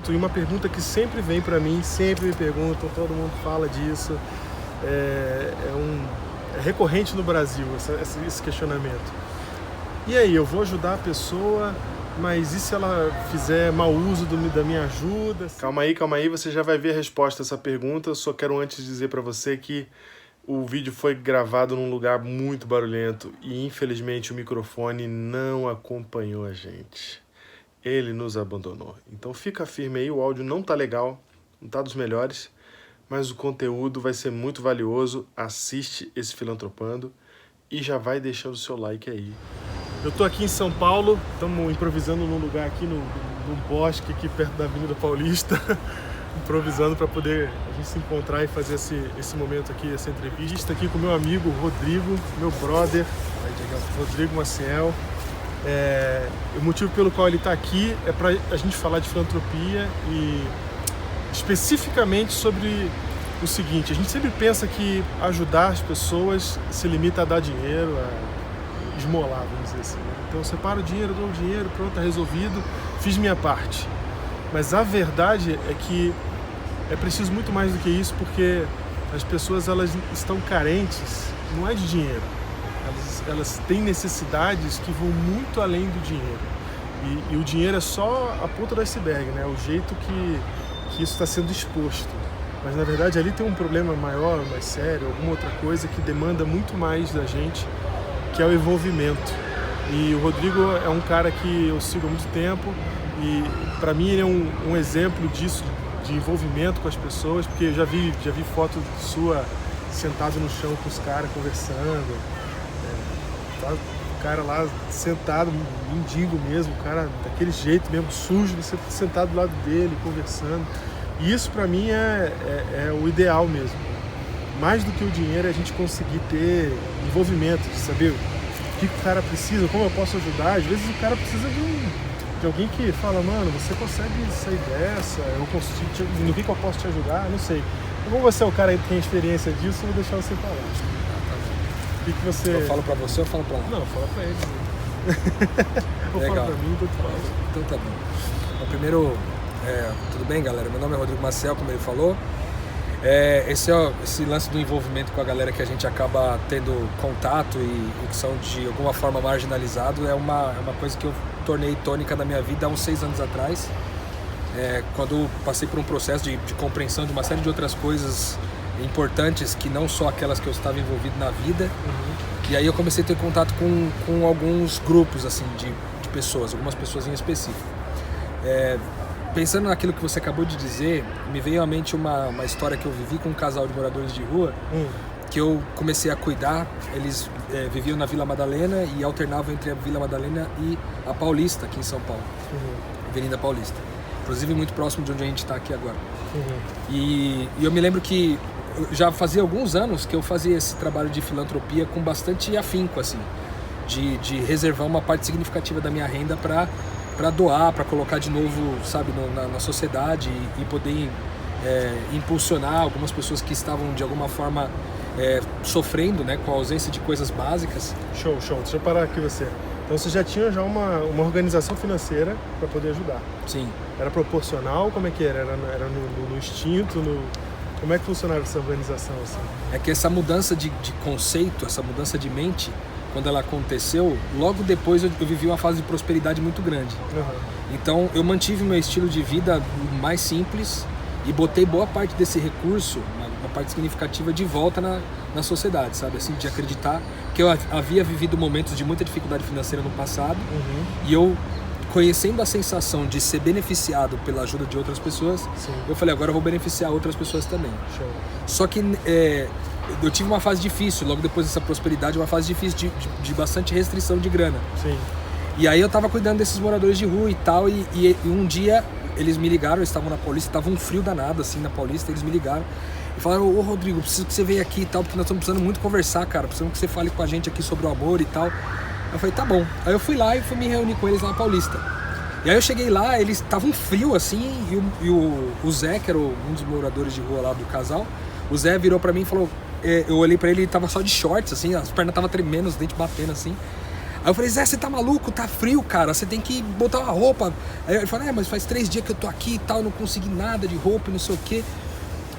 E uma pergunta que sempre vem para mim, sempre me perguntam, todo mundo fala disso, é recorrente no Brasil esse questionamento. E aí, eu vou ajudar a pessoa, mas e se ela fizer mau uso da minha ajuda? Calma aí, você já vai ver a resposta a essa pergunta. Eu só quero antes dizer para você que o vídeo foi gravado num lugar muito barulhento e infelizmente o microfone não acompanhou a gente. Ele nos abandonou. Então fica firme aí, o áudio não tá legal, não tá dos melhores, mas o conteúdo vai ser muito valioso. Assiste esse Filantropando e já vai deixando o seu like aí. Eu tô aqui em São Paulo, estamos improvisando num lugar aqui, num bosque aqui perto da Avenida Paulista, improvisando para poder a gente se encontrar e fazer esse momento aqui, essa entrevista aqui com meu amigo Rodrigo, meu brother, Rodrigo Maciel. O motivo pelo qual ele está aqui é para a gente falar de filantropia e especificamente sobre o seguinte: a gente sempre pensa que ajudar as pessoas se limita a dar dinheiro, a esmolar, vamos dizer assim, né? Então eu separo o dinheiro, dou o dinheiro, pronto, tá resolvido, fiz minha parte. Mas a verdade é que é preciso muito mais do que isso, porque as pessoas elas estão carentes, não é de dinheiro. Elas têm necessidades que vão muito além do dinheiro. E o dinheiro é só a ponta do iceberg, né? O jeito que isso está sendo exposto. Mas na verdade ali tem um problema maior, mais sério, alguma outra coisa que demanda muito mais da gente, que é o envolvimento. E o Rodrigo é um cara que eu sigo há muito tempo e para mim ele é um exemplo disso, de envolvimento com as pessoas, porque eu já vi foto sua sentado no chão com os caras conversando, o cara lá sentado, mendigo mesmo, o cara daquele jeito mesmo, sujo, você sentado do lado dele, conversando. E isso para mim é o ideal mesmo. Mais do que o dinheiro é a gente conseguir ter envolvimento, de saber o que o cara precisa, como eu posso ajudar. Às vezes o cara precisa de alguém que fala, mano, você consegue sair dessa, no que eu posso te ajudar, não sei. Como você é o cara que tem experiência disso, eu vou deixar você falar. O que você... Eu falo pra você ou eu falo pra lá? Não, fala pra ele. Ou fala pra mim, tanto faz. Então tá bom. Então, primeiro, tudo bem, galera? Meu nome é Rodrigo Maciel, como ele falou. Esse lance do envolvimento com a galera que a gente acaba tendo contato e que são de alguma forma marginalizados é uma coisa que eu tornei tônica na minha vida há uns 6 anos atrás, quando passei por um processo de compreensão de uma série de outras coisas importantes que não só aquelas que eu estava envolvido na vida. E aí eu comecei a ter contato com alguns grupos assim, de pessoas, algumas pessoas em específico. Pensando naquilo que você acabou de dizer, me veio à mente uma história que eu vivi com um casal de moradores de rua, que eu comecei a cuidar. Eles viviam na Vila Madalena e alternavam entre a Vila Madalena e a Paulista, aqui em São Paulo, Avenida Paulista. Inclusive muito próximo de onde a gente está aqui agora. E eu me lembro que já fazia alguns anos que eu fazia esse trabalho de filantropia com bastante afinco, assim, de reservar uma parte significativa da minha renda para doar, para colocar de novo, sabe, na sociedade e poder impulsionar algumas pessoas que estavam de alguma forma sofrendo, né, com a ausência de coisas básicas. Show. Deixa eu parar aqui você. Então você já tinha uma organização financeira para poder ajudar? Sim. Era proporcional? Como é que era? Era no instinto? Como é que funcionava essa organização assim? É que essa mudança de conceito, essa mudança de mente, quando ela aconteceu, logo depois eu vivi uma fase de prosperidade muito grande. Então eu mantive meu estilo de vida mais simples e botei boa parte desse recurso, uma parte significativa, de volta na sociedade, sabe? Assim, de acreditar que eu havia vivido momentos de muita dificuldade financeira no passado, e eu, conhecendo a sensação de ser beneficiado pela ajuda de outras pessoas, eu falei, agora eu vou beneficiar outras pessoas também. Show. Só que eu tive uma fase difícil, logo depois dessa prosperidade, uma fase difícil de bastante restrição de grana. Sim. E aí eu tava cuidando desses moradores de rua e tal, e um dia eles me ligaram, eles estavam na Paulista, tava um frio danado assim na Paulista, eles me ligaram e falaram, ô Rodrigo, preciso que você venha aqui e tal, porque nós estamos precisando muito conversar, cara, precisamos que você fale com a gente aqui sobre o amor e tal. Eu falei, tá bom. Aí eu fui lá e fui me reunir com eles lá na Paulista. E aí eu cheguei lá, eles estavam frio assim, e o Zé, que era um dos moradores de rua lá do casal, o Zé virou pra mim e falou, eu olhei pra ele, ele tava só de shorts assim, as pernas estavam tremendo, os dentes batendo assim. Aí eu falei, Zé, você tá maluco? Tá frio, cara, você tem que botar uma roupa. Aí ele falou, mas faz 3 dias que eu tô aqui e tal, não consegui nada de roupa e não sei o quê.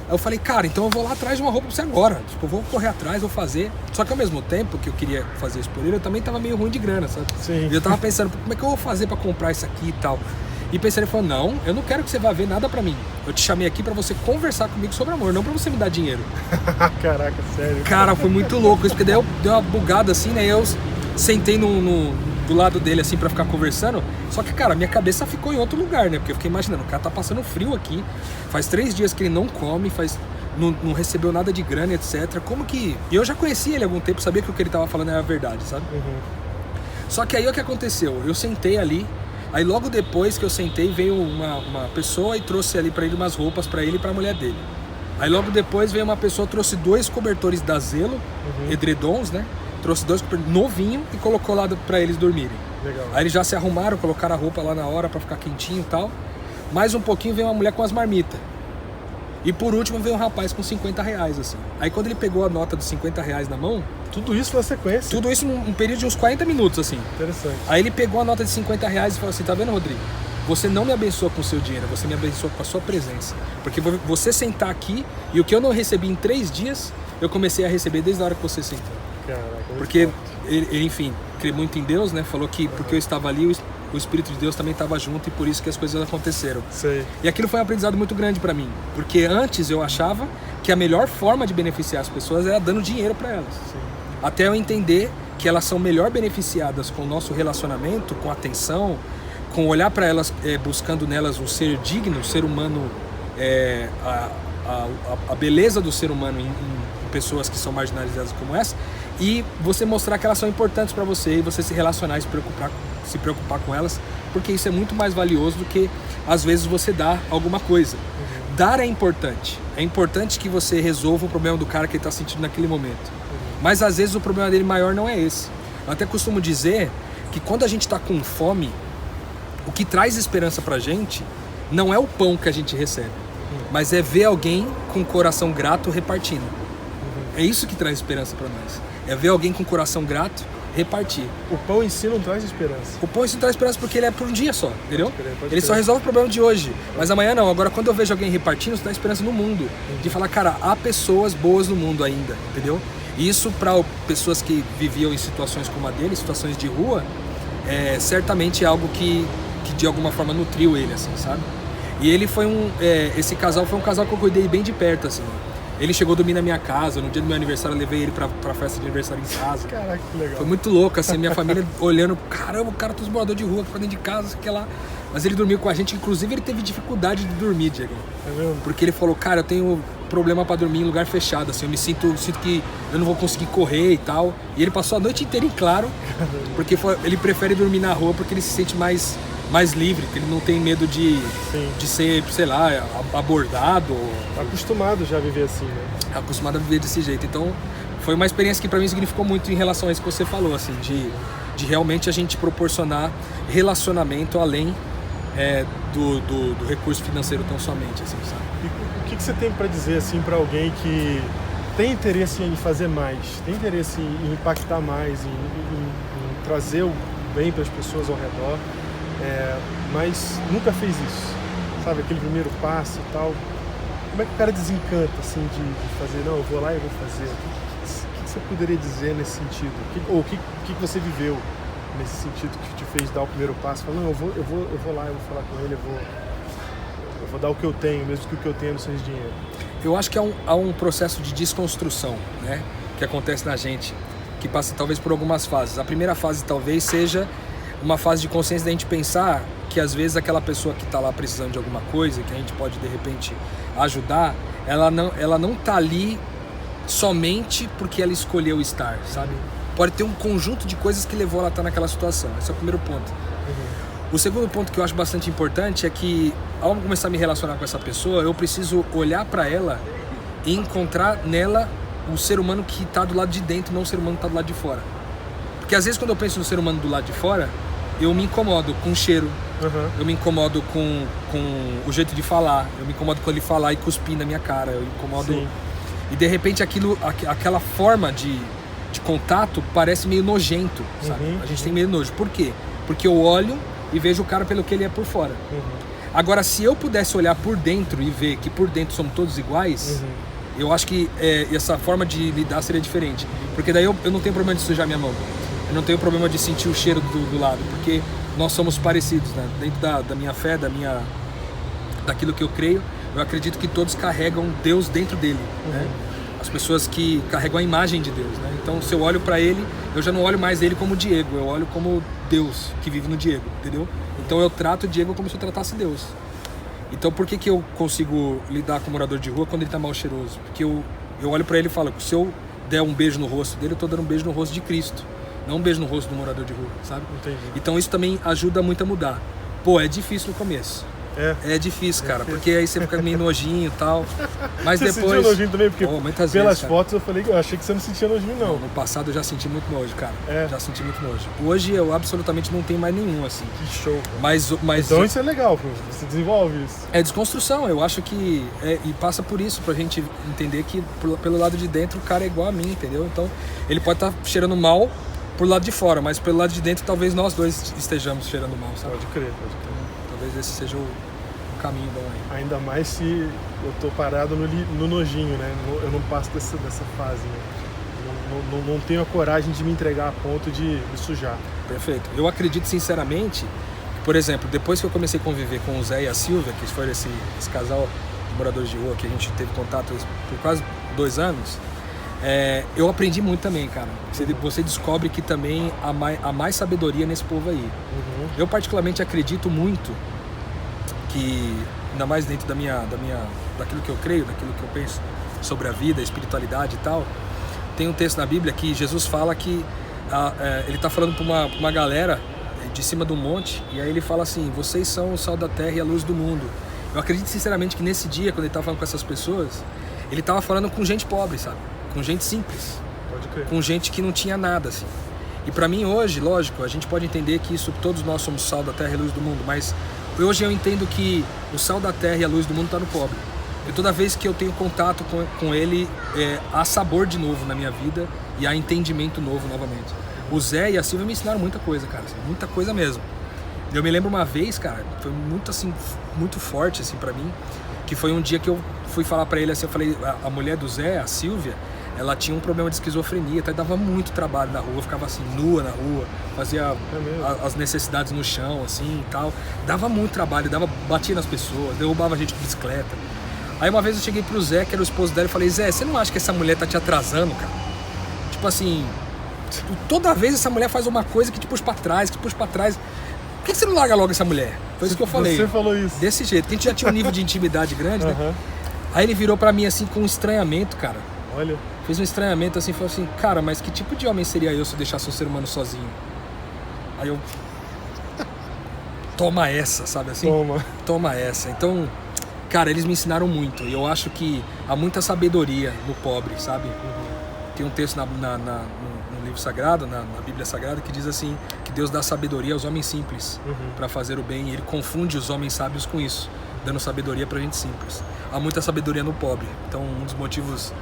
Aí eu falei, cara, então eu vou lá atrás de uma roupa pra você agora. Tipo, eu vou correr atrás, vou fazer. Só que ao mesmo tempo que eu queria fazer isso por ele, eu também tava meio ruim de grana, sabe? Sim. E eu tava pensando, como é que eu vou fazer pra comprar isso aqui e tal? E pensei, ele falou, não, eu não quero que você vá ver nada pra mim. Eu te chamei aqui pra você conversar comigo sobre amor, não pra você me dar dinheiro. Caraca, sério. Cara, foi muito louco isso, porque daí eu dei uma bugada assim, né? Eu sentei do lado dele assim pra ficar conversando. Só que, cara, minha cabeça ficou em outro lugar, né? Porque eu fiquei imaginando, o cara tá passando frio aqui, faz 3 dias que ele não come, não recebeu nada de grana, etc. Como que... E eu já conhecia ele há algum tempo, sabia que o que ele tava falando era verdade, sabe? Uhum. Só que aí o que aconteceu? Eu sentei ali, aí logo depois que eu sentei, veio uma pessoa e trouxe ali pra ele umas roupas pra ele e pra mulher dele. Aí logo depois veio uma pessoa, trouxe 2 cobertores da Zelo, edredons, né? Trouxe 2 cobertores novinho e colocou lá pra eles dormirem. Legal. Aí eles já se arrumaram, colocaram a roupa lá na hora pra ficar quentinho e tal. Mais um pouquinho veio uma mulher com as marmitas. E por último veio um rapaz com 50 reais, assim. Aí quando ele pegou a nota dos 50 reais na mão... Tudo isso na sequência? Tudo isso num período de uns 40 minutos, assim. Interessante. Aí ele pegou a nota de 50 reais e falou assim, tá vendo, Rodrigo? Você não me abençoa com o seu dinheiro, você me abençoa com a sua presença. Porque você sentar aqui e o que eu não recebi em 3 dias, eu comecei a receber desde a hora que você sentou. Caraca, porque ele, enfim, crê muito em Deus, né? Falou que porque eu estava ali, o Espírito de Deus também estava junto e por isso que as coisas aconteceram. Sei. E aquilo foi um aprendizado muito grande pra mim. Porque antes eu achava que a melhor forma de beneficiar as pessoas era dando dinheiro pra elas. Sim. Até eu entender que elas são melhor beneficiadas com o nosso relacionamento, com atenção, com olhar para elas, buscando nelas um ser digno, um ser humano, a beleza do ser humano em pessoas que são marginalizadas como essa, e você mostrar que elas são importantes para você e você se relacionar e se preocupar com elas, porque isso é muito mais valioso do que às vezes você dar alguma coisa. Dar é importante que você resolva o problema do cara que ele está sentindo naquele momento. Mas às vezes o problema dele maior não é esse. Eu até costumo dizer que quando a gente está com fome, o que traz esperança pra gente não é o pão que a gente recebe, mas é ver alguém com o coração grato repartindo. É isso que traz esperança pra nós. É ver alguém com o coração grato repartir. O pão em si não traz esperança. O pão em si não traz esperança porque ele é por um dia só, entendeu? Pode Ele só resolve o problema de hoje, mas amanhã não. Agora quando eu vejo alguém repartindo, isso dá esperança no mundo. De falar, cara, há pessoas boas no mundo ainda, entendeu? E isso para pessoas que viviam em situações como a dele, situações de rua, certamente é algo que de alguma forma nutriu ele, assim, sabe? E ele foi esse casal foi um casal que eu cuidei bem de perto, assim. Ele chegou a dormir na minha casa, no dia do meu aniversário eu levei ele pra festa de aniversário em casa. Caraca, que legal. Foi muito louco, assim, minha família olhando, caramba, o cara tá os moradores de rua aqui pra dentro de casa, sei lá. Mas ele dormiu com a gente, inclusive ele teve dificuldade de dormir, Diego. É mesmo? Porque ele falou, cara, eu tenho problema pra dormir em lugar fechado, assim, eu sinto que eu não vou conseguir correr e tal. E ele passou a noite inteira em claro, porque ele prefere dormir na rua porque ele se sente mais livre, que ele não tem medo de ser, sei lá, abordado. Tá acostumado já a viver assim, né? Acostumado a viver desse jeito. Então, foi uma experiência que pra mim significou muito em relação a isso que você falou, assim, de realmente a gente proporcionar relacionamento além do recurso financeiro tão somente, assim, sabe? E o que você tem pra dizer, assim, pra alguém que tem interesse em fazer mais, tem interesse em impactar mais, em trazer o bem para as pessoas ao redor, mas nunca fez isso, sabe? Aquele primeiro passo e tal. Como é que o cara desencanta, assim, de fazer, não, eu vou lá e vou fazer? O que você poderia dizer nesse sentido? O que você viveu nesse sentido que te fez dar o primeiro passo? Falar, não, eu vou lá, eu vou falar com ele, eu vou dar o que eu tenho, mesmo que o que eu tenho não seja dinheiro. Eu acho que há um processo de desconstrução, né, que acontece na gente, que passa talvez por algumas fases. A primeira fase talvez seja uma fase de consciência da gente pensar que às vezes aquela pessoa que está lá precisando de alguma coisa, que a gente pode de repente ajudar, ela não tá ali somente porque ela escolheu estar, sabe? Pode ter um conjunto de coisas que levou ela a estar naquela situação. Esse é o primeiro ponto. O segundo ponto que eu acho bastante importante é que ao começar a me relacionar com essa pessoa, eu preciso olhar para ela e encontrar nela o ser humano que está do lado de dentro, não o ser humano que está do lado de fora. Porque às vezes quando eu penso no ser humano do lado de fora, eu me incomodo com o cheiro, eu me incomodo com o jeito de falar, eu me incomodo com ele falar e cuspir na minha cara, eu me incomodo. Sim. E de repente aquela forma de de contato parece meio nojento, sabe? A gente tem meio nojo. Por quê? Porque eu olho e vejo o cara pelo que ele é por fora. Agora, se eu pudesse olhar por dentro e ver que por dentro somos todos iguais, eu acho que essa forma de lidar seria diferente. Porque daí eu não tenho problema de sujar minha mão. Eu não tenho problema de sentir o cheiro do lado, porque nós somos parecidos, né? Dentro da minha fé, daquilo que eu creio, eu acredito que todos carregam Deus dentro dele, né? As pessoas que carregam a imagem de Deus, né? Então, se eu olho para ele, eu já não olho mais ele como Diego, eu olho como Deus que vive no Diego, entendeu? Então eu trato o Diego como se eu tratasse Deus. Então por que eu consigo lidar com o morador de rua quando ele tá mal cheiroso? Porque eu olho para ele e falo, se eu der um beijo no rosto dele, eu tô dando um beijo no rosto de Cristo, não um beijo no rosto do morador de rua, sabe? Entendi. Então isso também ajuda muito a mudar. Pô, é difícil no começo. É difícil, cara, porque aí você fica meio nojinho e tal. Mas você depois. sentiu nojinho também? Porque muitas pelas vezes, fotos eu achei que você não sentia nojinho, não. No passado eu já senti muito nojo, cara. Já senti muito nojo. Hoje eu absolutamente não tenho mais nenhum, assim. Que show. Mas então isso é legal, você desenvolve isso. É desconstrução, eu acho que. E passa por isso, pra gente entender que pelo lado de dentro o cara é igual a mim, entendeu? Então ele pode estar cheirando mal pro lado de fora, mas pelo lado de dentro talvez nós dois estejamos cheirando mal, sabe? Pode crer. Talvez esse seja o caminho bom aí. Ainda mais se eu tô parado no nojinho, né? Eu não passo dessa fase, né? Não tenho a coragem de me entregar a ponto de me sujar. Perfeito. Eu acredito sinceramente que, por exemplo, depois que eu comecei a conviver com o Zé e a Silvia, que foi esse casal de moradores de rua que a gente teve contato por quase 2 anos, eu aprendi muito também, cara. Você descobre que também há mais sabedoria nesse povo aí. Eu particularmente acredito muito que, ainda mais dentro daquilo que eu creio, daquilo que eu penso sobre a vida, a espiritualidade e tal, tem um texto na Bíblia que Jesus fala que ele está falando para uma galera de cima do monte, e aí ele fala assim, vocês são o sal da terra e a luz do mundo. Eu acredito sinceramente que nesse dia, quando ele estava falando com essas pessoas, ele estava falando com gente pobre, sabe? Com gente simples. Pode crer. Com gente que não tinha nada, assim. E para mim hoje, lógico, a gente pode entender que isso, todos nós somos sal da terra e luz do mundo, mas hoje eu entendo que o sal da terra e a luz do mundo está no pobre. E toda vez que eu tenho contato com ele, há sabor de novo na minha vida e há entendimento novo novamente. O Zé e a Silvia me ensinaram muita coisa, cara, assim, muita coisa mesmo. Eu me lembro uma vez, cara, foi muito assim, muito forte assim para mim, que foi um dia que eu fui falar para ele assim, eu falei, a mulher do Zé, a Silvia, ela tinha um problema de esquizofrenia, até dava muito trabalho na rua, ficava assim, nua na rua, fazia as necessidades no chão, assim e tal. Dava muito trabalho, batia nas pessoas, derrubava a gente com bicicleta. Aí uma vez eu cheguei pro Zé, que era o esposo dela, e falei, Zé, você não acha que essa mulher tá te atrasando, cara? Tipo assim, toda vez essa mulher faz uma coisa que te puxa pra trás, Por que você não larga logo essa mulher? Foi isso que eu falei. Você falou isso. Desse jeito, que a gente já tinha um nível de intimidade grande, né? Aí ele virou pra mim assim com um estranhamento, cara. Olha. Fez um estranhamento assim, falou assim, cara, mas que tipo de homem seria eu se eu deixasse um ser humano sozinho? Aí eu... Toma essa, sabe assim? Toma essa. Então, cara, eles me ensinaram muito. E eu acho que há muita sabedoria no pobre, sabe? Tem um texto no livro sagrado, na Bíblia Sagrada, que diz assim, que Deus dá sabedoria aos homens simples para fazer o bem. E Ele confunde os homens sábios com isso, dando sabedoria pra gente simples. Há muita sabedoria no pobre. Então, um dos motivos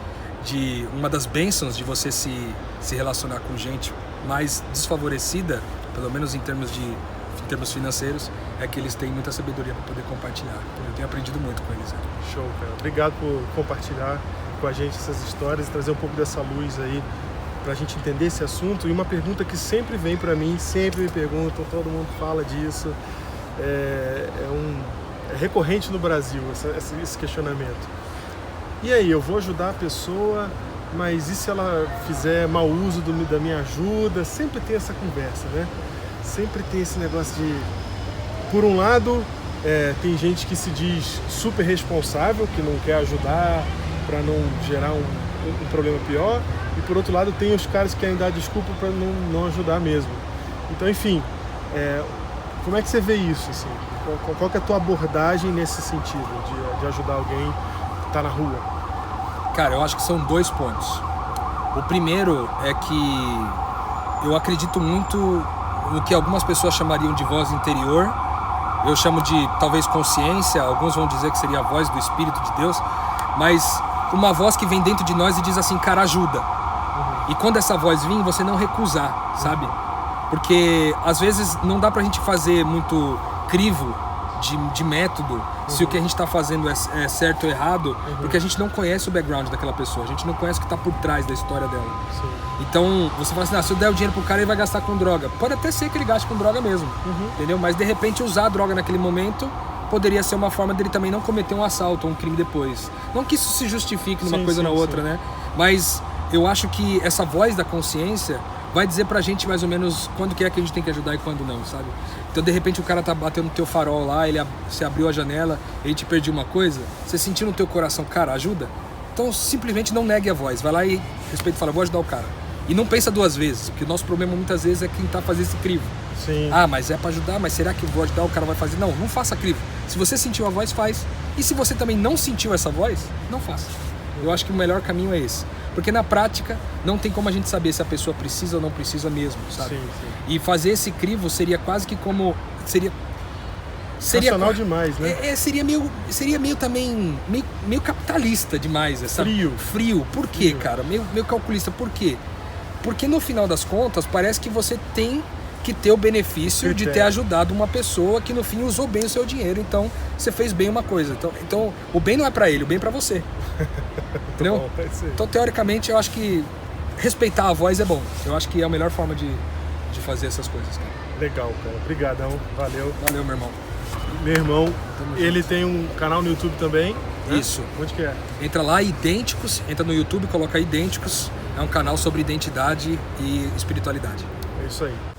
uma das bênçãos de você se relacionar com gente mais desfavorecida, pelo menos em termos financeiros, é que eles têm muita sabedoria para poder compartilhar. Eu tenho aprendido muito com eles. Show, cara. Obrigado por compartilhar com a gente essas histórias e trazer um pouco dessa luz aí pra gente entender esse assunto. E uma pergunta que sempre vem pra mim, sempre me perguntam, todo mundo fala disso, é recorrente no Brasil, esse questionamento. E aí, eu vou ajudar a pessoa, mas e se ela fizer mau uso da minha ajuda? Sempre tem essa conversa, né? Sempre tem esse negócio de... Por um lado, tem gente que se diz super responsável, que não quer ajudar para não gerar um problema pior. E por outro lado, tem os caras que querem dar desculpa para não ajudar mesmo. Então, enfim, como é que você vê isso? Assim? Qual que é a tua abordagem nesse sentido, de ajudar alguém que está na rua? Cara, eu acho que são 2 pontos. O primeiro é que eu acredito muito no que algumas pessoas chamariam de voz interior. Eu chamo de, talvez, consciência. Alguns vão dizer que seria a voz do Espírito de Deus. Mas uma voz que vem dentro de nós e diz assim, cara, ajuda. E quando essa voz vir, você não recusar, sabe? Porque às vezes não dá pra gente fazer muito crivo de método, se o que a gente tá fazendo é certo ou errado, porque a gente não conhece o background daquela pessoa, a gente não conhece o que tá por trás da história dela. Sim. Então, você fala assim, se eu der o dinheiro pro cara, ele vai gastar com droga. Pode até ser que ele gaste com droga mesmo, entendeu? Mas de repente usar a droga naquele momento poderia ser uma forma dele também não cometer um assalto ou um crime depois. Não que isso se justifique numa coisa ou na outra, né? Mas eu acho que essa voz da consciência vai dizer pra gente mais ou menos quando que é que a gente tem que ajudar e quando não, sabe? Então, de repente, o cara tá batendo no teu farol lá, você abriu a janela, ele te perdeu uma coisa, você sentiu no teu coração, cara, ajuda? Então, simplesmente não negue a voz. Vai lá e respeita e fala, vou ajudar o cara. E não pensa duas vezes, porque o nosso problema muitas vezes é tentar fazer esse crivo. Sim. Ah, mas é pra ajudar, mas será que eu vou ajudar, o cara vai fazer? Não, não faça crivo. Se você sentiu a voz, faz. E se você também não sentiu essa voz, não faça. Eu acho que o melhor caminho é esse. Porque na prática, não tem como a gente saber se a pessoa precisa ou não precisa mesmo, sabe? Sim. E fazer esse crivo seria quase que como... Seria racional demais, né? Seria meio também... Meio capitalista demais. Frio. Por quê, cara? Meio calculista. Por quê? Porque no final das contas, parece que você tem que ter o benefício de ter ajudado uma pessoa que no fim usou bem o seu dinheiro. Então, você fez bem uma coisa. Então o bem não é pra ele, o bem é pra você. Entendeu? Bom, então, teoricamente, eu acho que respeitar a voz é bom. Eu acho que é a melhor forma de fazer essas coisas, cara. Legal, cara. Obrigadão. Valeu. Valeu, meu irmão. Meu irmão, Tamo ele junto. tem um canal no YouTube também. Né? Isso. Onde que é? Entra lá, Idênticos. Entra no YouTube, coloca Idênticos. É um canal sobre identidade e espiritualidade. É isso aí.